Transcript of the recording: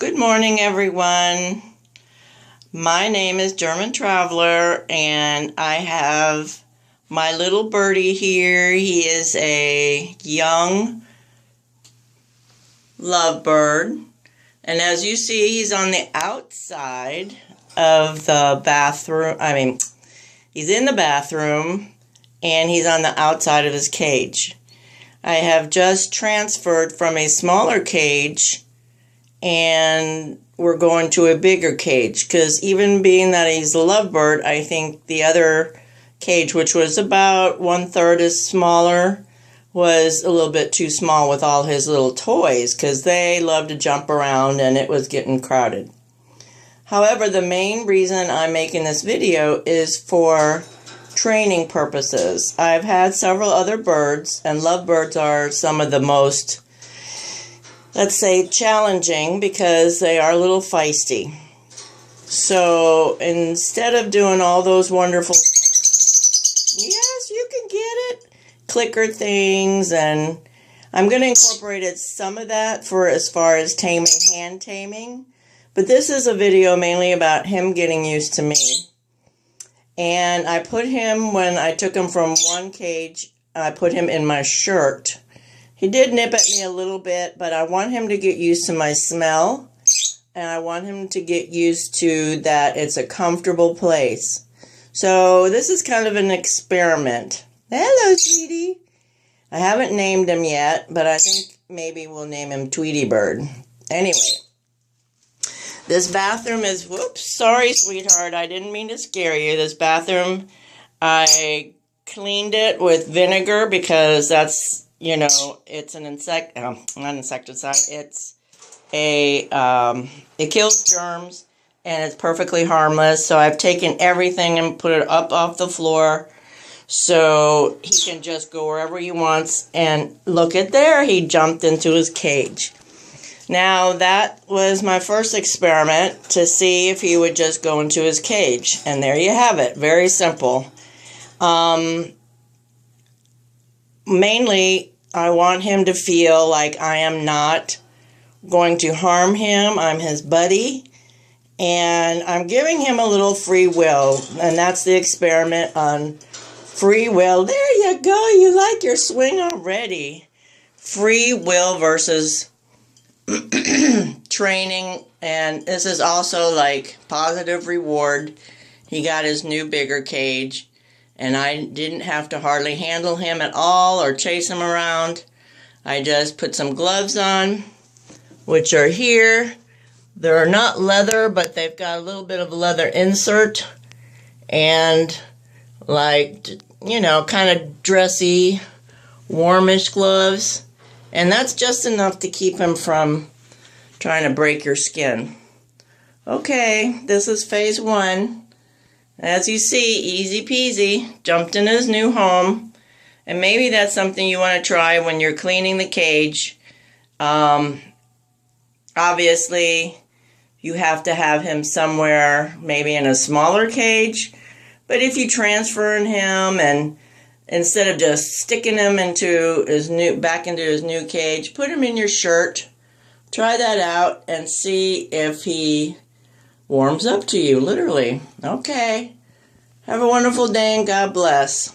Good morning, everyone. My name is German Traveler, and I have my little birdie here. He is a young lovebird, and as you see, he's on the outside of the bathroom. He's in the bathroom, and he's on the outside of his cage. I have just transferred from a smaller cage and we're going to a bigger cage, because even being that he's a lovebird, I think the other cage, which was about 1/3 as smaller, was a little bit too small with all his little toys, because they love to jump around and it was getting crowded. However, the main reason I'm making this video is for training purposes. I've had several other birds, and lovebirds are some of the most, let's say, challenging, because they are a little feisty. So instead of doing all those wonderful, yes, you can get it, clicker things, and I'm going to incorporate some of that for as far as taming, hand taming. But this is a video mainly about him getting used to me. And I put him, when I took him from one cage, I put him in my shirt. He did nip at me a little bit, but I want him to get used to my smell, and I want him to get used to that it's a comfortable place. So this is kind of an experiment. Hello, Tweety. I haven't named him yet, but I think maybe we'll name him Tweety Bird. Anyway, this bathroom is, whoops, sorry, sweetheart, I didn't mean to scare you. This bathroom, I cleaned it with vinegar because that's, you know, it's an not insecticide, it's a, it kills germs, and it's perfectly harmless. So I've taken everything and put it up off the floor so he can just go wherever he wants. And look at there, he jumped into his cage. Now, that was my first experiment to see if he would just go into his cage. And there you have it, very simple. Mainly, I want him to feel like I am not going to harm him. I'm his buddy, and I'm giving him a little free will, and that's the experiment on free will. There you go. You like your swing already. Free will versus training, and this is also like positive reward. He got his new bigger cage, and I didn't have to hardly handle him at all or chase him around. I just put some gloves on, which are here. They're not leather, but they've got a little bit of a leather insert, and like, you know, kind of dressy, warmish gloves. And that's just enough to keep him from trying to break your skin. Okay, this is phase 1. As you see, easy peasy, jumped in his new home. And maybe that's something you want to try when you're cleaning the cage. Obviously, you have to have him somewhere, maybe in a smaller cage. But if you transfer him, and instead of just sticking him into his back into his new cage, put him in your shirt. Try that out and see if he warms up to you, literally. Okay. Have a wonderful day, and God bless.